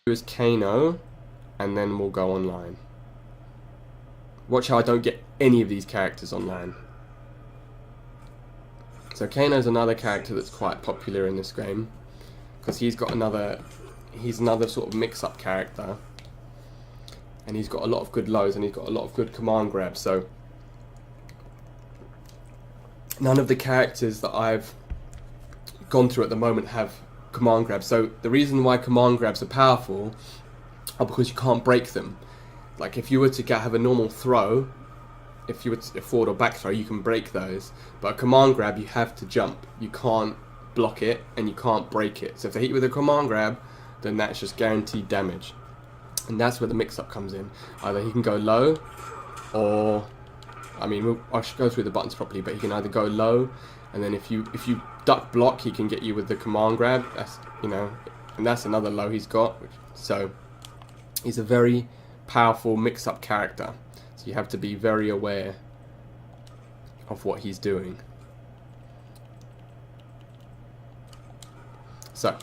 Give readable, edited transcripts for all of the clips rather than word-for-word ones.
Is Kano, and then we'll go online. Watch how I don't get any of these characters online. So Kano's another character that's quite popular in this game, because he's another sort of mix-up character, and he's got a lot of good lows, and he's got a lot of good command grabs. So none of the characters that I've gone through at the moment have command grabs. So the reason why command grabs are powerful are because you can't break them. Like if you were to have a normal throw, if you were to forward or back throw, you can break those. But a command grab, you have to jump. You can't block it, and you can't break it. So if they hit you with a command grab, then that's just guaranteed damage. And that's where the mix-up comes in. Either he can go low, or, I mean, I should go through the buttons properly, but he can either go low, and then if you duck block, he can get you with the command grab. That's, you know, and that's another low he's got. So he's a very powerful mix-up character. So you have to be very aware of what he's doing. So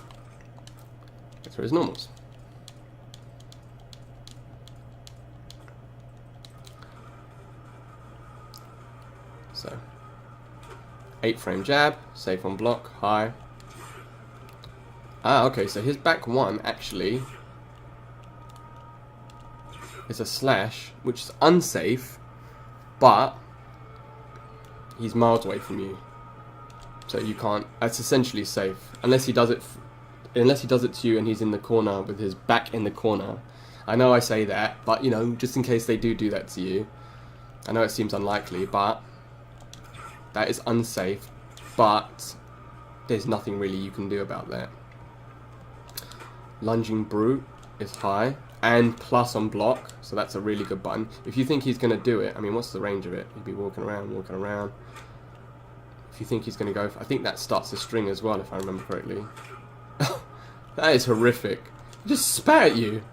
let's through his normals. So 8-frame jab, safe on block, high. Ah, okay, so his back one actually is a slash, which is unsafe, but he's miles away from you, so you can't. That's essentially safe, unless he does it. Unless he does it to you and he's in the corner with his back in the corner. I know I say that, but you know, just in case they do that to you. I know it seems unlikely, but that is unsafe. But there's nothing really you can do about that. Lunging brute is high and plus on block, so that's a really good button. If you think he's going to do it, I mean, what's the range of it? He'd be walking around. If you think he's going to go, I think that starts the string as well, if I remember correctly. That is horrific. He just spat at you.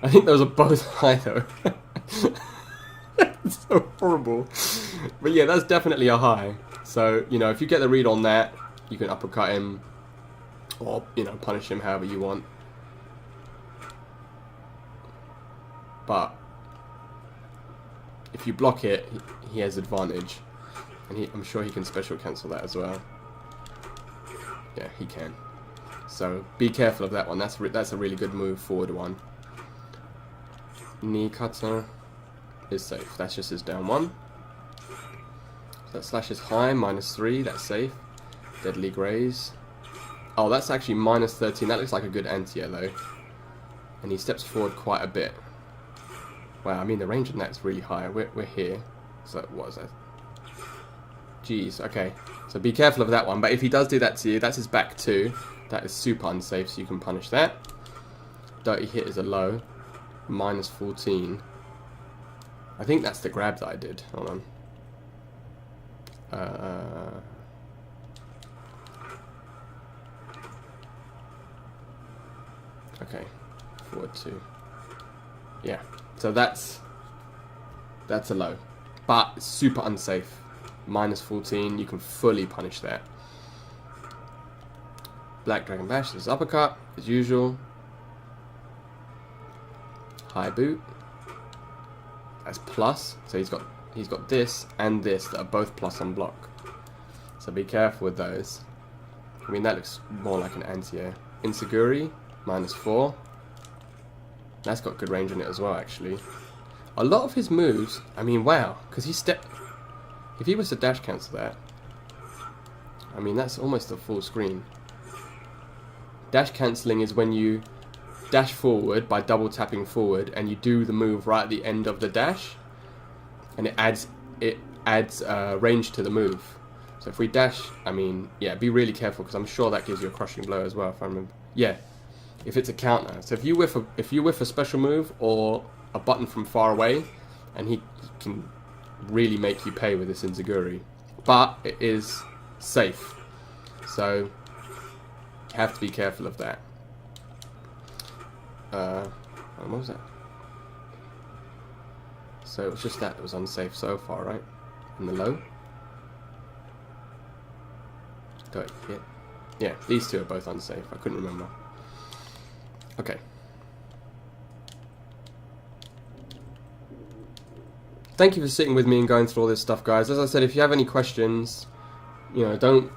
I think those are both high though. It's so horrible. But yeah, that's definitely a high. So, you know, if you get the read on that, you can uppercut him, or, you know, punish him however you want. But if you block it, he has advantage, and I'm sure he can special cancel that as well. Yeah, he can. So be careful of that one. That's a really good move, forward one. Knee cutter is safe. That's just his down one. So that slash is high, -3. That's safe. Deadly graze. Oh, that's actually -13. That looks like a good anti-air though. And he steps forward quite a bit. Wow, I mean the range on that is really high. We're here. So what is that? Jeez, okay. So be careful of that one. But if he does do that to you, that's his back too. That is super unsafe, so you can punish that. Dirty hit is a low. -14. I think that's the grab that I did. Hold on. Okay. Forward 2. Yeah. So that's a low. But it's super unsafe. -14, you can fully punish that. Black Dragon Bash is uppercut, as usual. High boot. That's plus. So he's got this and this that are both plus on block. So be careful with those. I mean, that looks more like an anti-air. Inseguri, -4. That's got good range on it as well, actually. A lot of his moves, I mean, wow, because if he was to dash cancel that, I mean, that's almost a full screen. Dash cancelling is when you dash forward by double tapping forward, and you do the move right at the end of the dash, and it adds range to the move. So if we dash, I mean, yeah, be really careful, because I'm sure that gives you a crushing blow as well, if I remember. Yeah, if it's a counter. So if you whiff a special move or a button from far away, and he can really make you pay with this Enziguri. But it is safe, so you have to be careful of that. What was that? So it was just that was unsafe so far, right? And the low. Don't hit. Yeah, these two are both unsafe. I couldn't remember. Okay. Thank you for sitting with me and going through all this stuff, guys. As I said, if you have any questions, you know, don't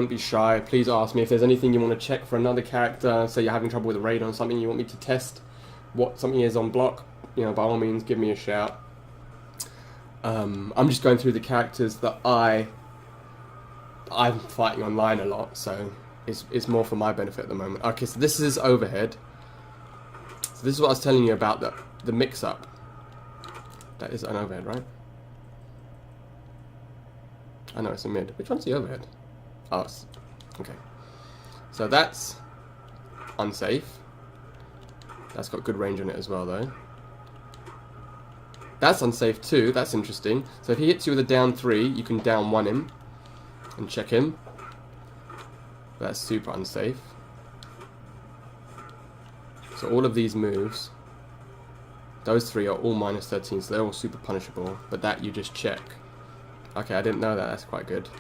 be shy. Please ask me if there's anything you want to check for another character. Say you're having trouble with a raid on something, you want me to test what something is on block. You know, by all means, give me a shout. I'm just going through the characters that I'm fighting online a lot, so it's more for my benefit at the moment. Okay, so this is overhead. So this is what I was telling you about the mix-up. That is an overhead, right? I know it's a mid. Which one's the overhead? Oh, it's, okay. So that's unsafe. That's got good range on it as well, though. That's unsafe too. That's interesting. So if he hits you with a down 3, you can down 1 him and check him. That's super unsafe. So all of these moves, those 3 are all minus 13, so they're all super punishable. But that you just check. Okay, I didn't know that. That's quite good.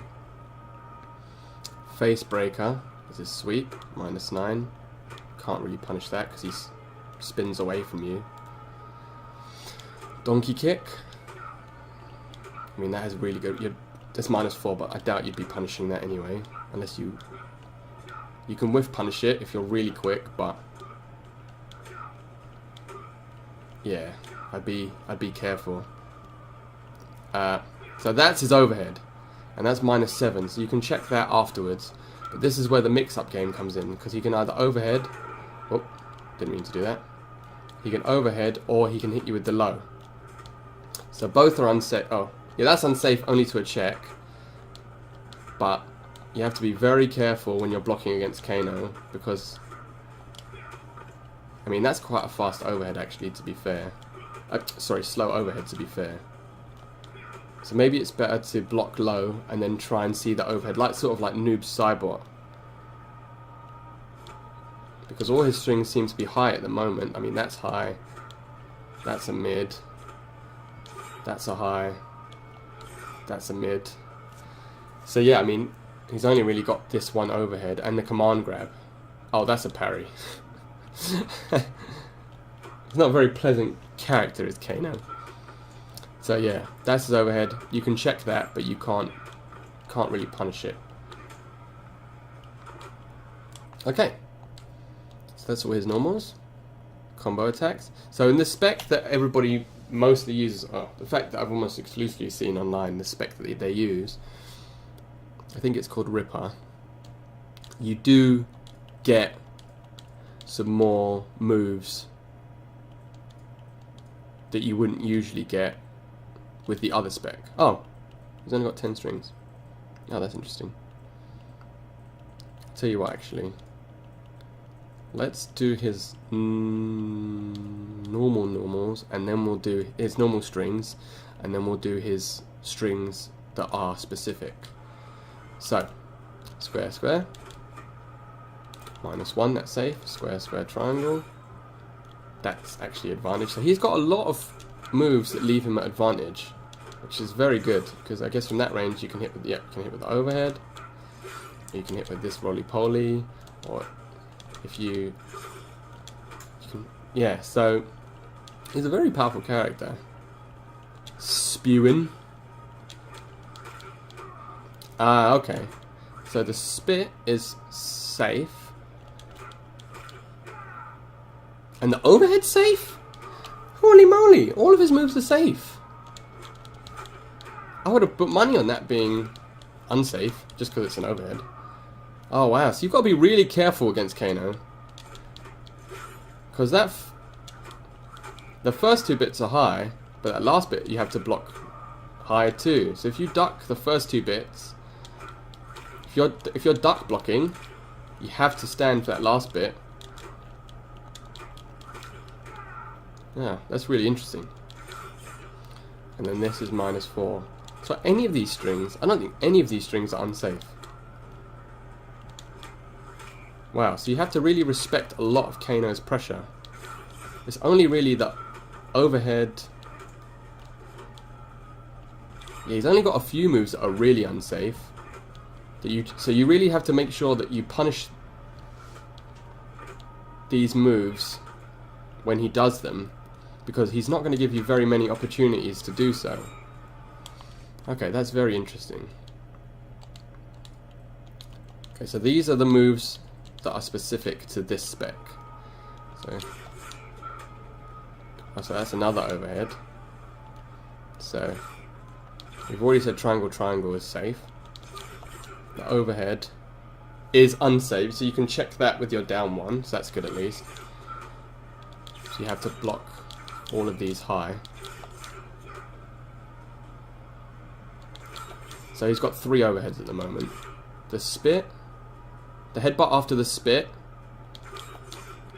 Face breaker is his sweep, minus 9. Can't really punish that because he spins away from you. Donkey kick. I mean, that is really good. That's minus 4, but I doubt you'd be punishing that anyway, unless you can whiff punish it if you're really quick. But yeah, I'd be careful. So that's his overhead, and that's minus 7. So you can check that afterwards. But this is where the mix-up game comes in, because he can either overhead. Oh, didn't mean to do that. He can overhead, or he can hit you with the low. So both are unsafe. Oh, yeah, that's unsafe only to a check. But you have to be very careful when you're blocking against Kano, because I mean, that's quite a fast overhead actually, to be fair. Sorry, slow overhead, to be fair. So maybe it's better to block low and then try and see the overhead, like sort of like Noob Cybot. Because all his strings seem to be high at the moment. I mean, that's high. That's a mid. That's a high. That's a mid. So yeah, I mean, he's only really got this one overhead and the command grab. Oh, that's a parry. He's not a very pleasant character, is Kano. So yeah, that's his overhead. You can check that, but you can't really punish it. Okay. So that's all his normals. Combo attacks. So in the spec that everybody mostly uses, the fact that I've almost exclusively seen online, the spec that they use, I think it's called Ripper. You do get some more moves that you wouldn't usually get with the other spec. Oh, he's only got 10 strings. Oh, that's interesting. Tell you what, actually, let's do his normals, and then we'll do his normal strings, and then we'll do his strings that are specific. So, square, square, minus 1, that's safe. Square, square, triangle, that's actually advantage. So he's got a lot of moves that leave him at advantage, which is very good, because I guess from that range you can hit with the, you can hit with the overhead, you can hit with this roly-poly, or if you can, yeah, so he's a very powerful character. Spewing. Ah, okay. So the spit is safe. And the overhead's safe? Holy moly, all of his moves are safe. I would have put money on that being unsafe, just because it's an overhead. Oh wow, so you've got to be really careful against Kano. Because the first 2 bits are high, but that last bit you have to block high too. So if you duck the first 2 bits, if you're duck blocking, you have to stand for that last bit. Yeah, that's really interesting. And then this is minus 4. So any of these strings, I don't think any of these strings are unsafe. Wow, so you have to really respect a lot of Kano's pressure. It's only really the overhead. Yeah, he's only got a few moves that are really unsafe. So you really have to make sure that you punish. these moves when he does them, because he's not going to give you very many opportunities to do so. Okay, that's very interesting. Okay, so these are the moves that are specific to this spec. So that's another overhead. So we've already said triangle, triangle is safe. The overhead is unsafe, so you can check that with your down one, so that's good at least. So you have to block all of these high. So he's got 3 overheads at the moment. The spit, the headbutt after the spit,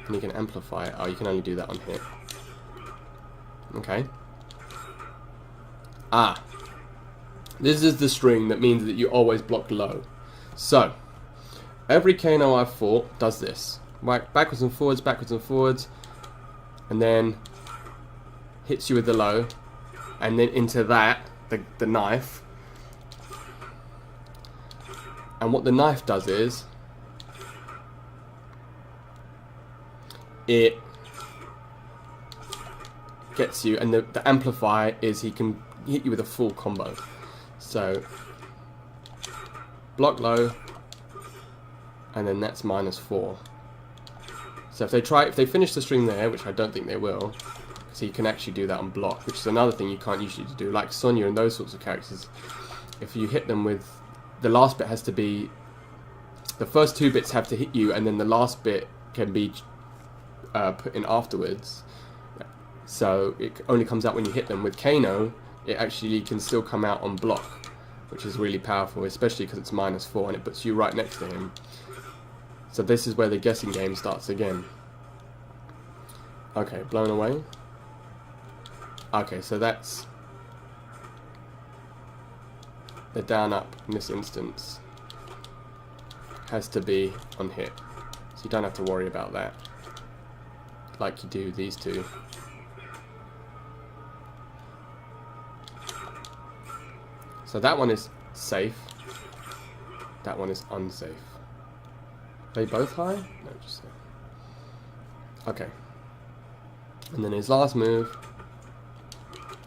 and you can amplify it. Oh, you can only do that on hit. Okay. Ah. This is the string that means that you always block low. So, every Kano I've fought does this. Backwards and forwards, and then hits you with the low, and then into that, the knife. And what the knife does is, it gets you, and the amplify is he can hit you with a full combo. So, block low, and then that's -4. So if they finish the string there, which I don't think they will, so you can actually do that on block, which is another thing you can't usually do. Like Sonya and those sorts of characters, if you hit them with, the last bit has to be, the first 2 bits have to hit you, and then the last bit can be put in afterwards. So it only comes out when you hit them. With Kano, it actually can still come out on block, which is really powerful, especially because it's -4 and it puts you right next to him. So this is where the guessing game starts again. Okay, blown away. Okay, so that's the down up in this instance has to be on hit, so you don't have to worry about that like you do these two. So that one is safe, that one is unsafe. Are they both high? No, just safe. Okay. And then his last move.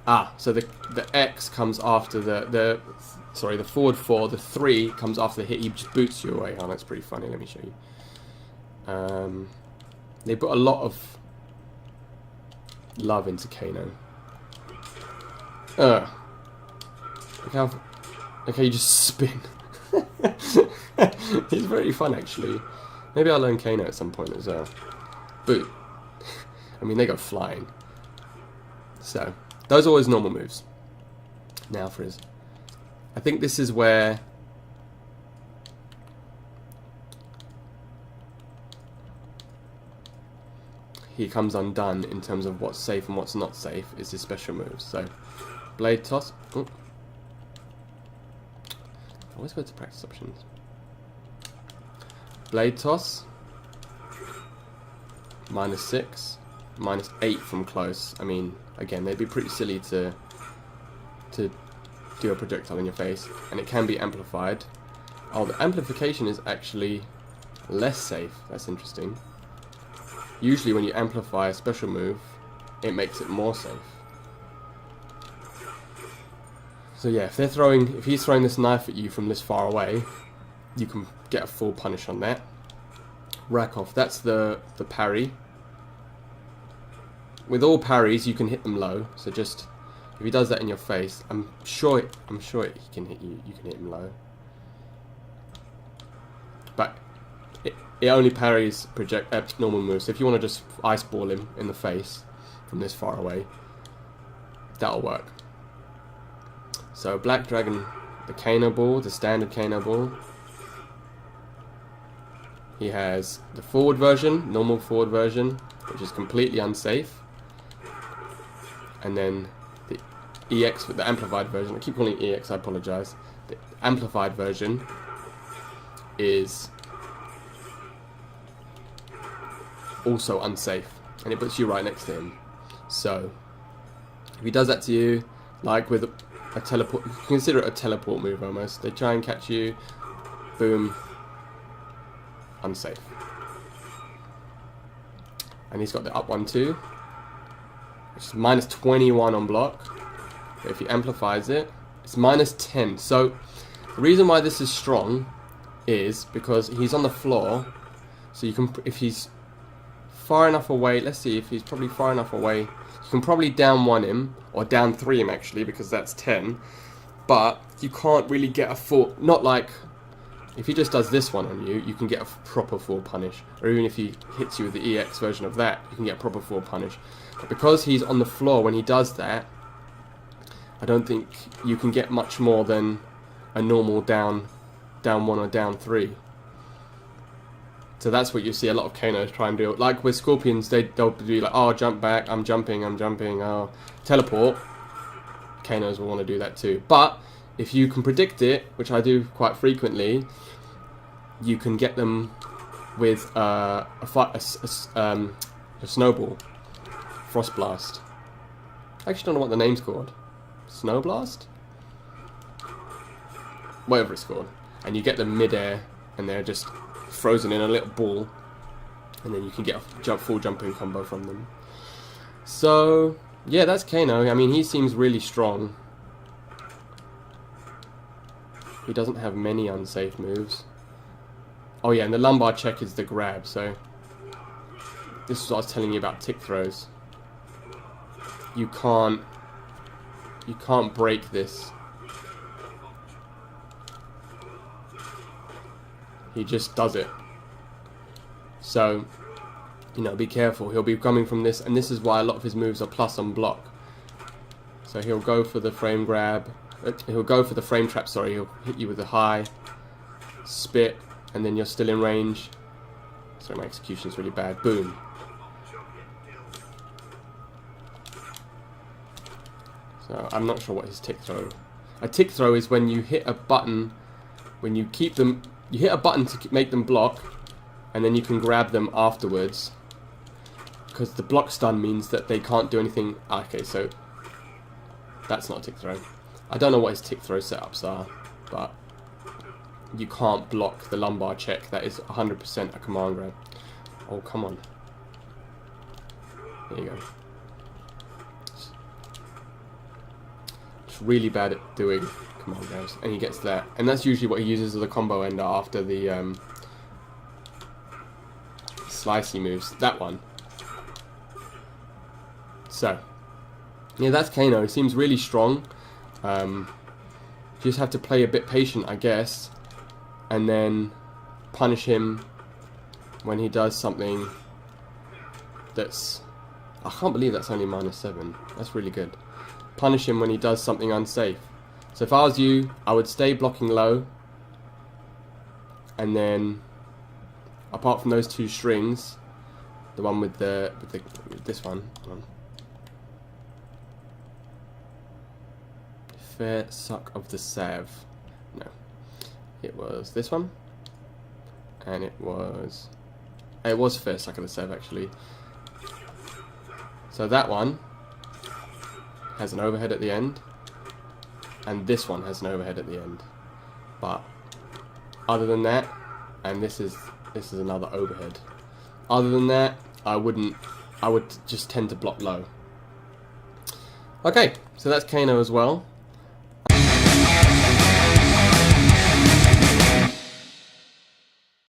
Ah, so the X comes after the forward 4, the 3 comes after the hit, he just boots you away. Oh, that's pretty funny, let me show you. They put a lot of love into Kano. Okay, you just spin. He's very fun, actually. Maybe I'll learn Kano at some point as well. Boot. I mean, they go flying. So, those are always normal moves. Now for his... I think this is where... he comes undone in terms of what's safe and what's not safe, is his special moves. So, blade toss... Oh. I always go to practice options. Blade toss. -6. -8 from close. I mean, again, they'd be pretty silly to do a projectile in your face, and it can be amplified. Oh, the amplification is actually less safe. That's interesting. Usually when you amplify a special move, it makes it more safe. So yeah, if he's throwing this knife at you from this far away, you can get a full punish on that. Rack off. That's the parry. With all parries, you can hit them low. So just if he does that in your face, I'm sure he can hit you. You can hit him low. But it only parries normal moves. So if you want to just ice ball him in the face from this far away, that'll work. So Black Dragon, the Kano ball, the standard Kano ball. He has the forward version, normal forward version, which is completely unsafe. And then the EX with the amplified version. I keep calling it EX, I apologize. The amplified version is also unsafe, and it puts you right next to him. So if he does that to you, like with a teleport, you can consider it a teleport move almost. They try and catch you, boom, unsafe. And he's got the up one too, which is minus 21 on block. But if he amplifies it, it's minus 10. So the reason why this is strong is because he's on the floor. So you can, if he's far enough away, let's see if he's probably far enough away, you can probably down 1 him, or down 3 him actually, because that's 10. But you can't really get a full, not like, if he just does this one on you, you can get a proper full punish. Or even if he hits you with the EX version of that, you can get a proper full punish. But because he's on the floor when he does that, I don't think you can get much more than a normal down 1 or down 3. So that's what you see a lot of Kanos try and do. Like with Scorpions, they'll be like, oh, jump back, I'm jumping, oh, teleport. Kanos will want to do that too. But if you can predict it, which I do quite frequently, you can get them with a snowball, Frost Blast. I actually don't know what the name's called. Snow Blast? Whatever it's called. And you get them mid-air, and they're just frozen in a little ball, and then you can get a full jumping combo from them. So yeah, that's Kano. I mean, he seems really strong. He doesn't have many unsafe moves. Oh yeah, and the lumbar check is the grab. So this is what I was telling you about tick throws. You can't break this. He just does it. So, you know, be careful. He'll be coming from this, and this is why a lot of his moves are plus on block. So he'll go for the frame grab. He'll go for the frame trap, sorry. He'll hit you with a high, spit, and then you're still in range. Sorry, my execution's really bad. Boom. So I'm not sure what his tick throw. A tick throw is when you hit a button, when you keep them. You hit a button to make them block, and then you can grab them afterwards. Because the block stun means that they can't do anything. Okay, so that's not a tick throw. I don't know what his tick throw setups are, but you can't block the lumbar check. That is 100% a command grab. Oh, come on. There you go. It's really bad at doing command grabs, and he gets that, and that's usually what he uses as a combo ender after the slicey moves. That one. So yeah, that's Kano. He seems really strong. You just have to play a bit patient, I guess, and then punish him when he does something that's... I can't believe that's only -7. That's really good. Punish him when he does something unsafe. So if I was you, I would stay blocking low, and then apart from those two strings, the one with this one, Fair Suck of the Sav. No, it was this one, and it was Fair Suck of the Sav actually. So that one has an overhead at the end, and this one has an overhead at the end. But other than that, and this is another overhead. Other than that, I would just tend to block low. Okay, so that's Kano as well.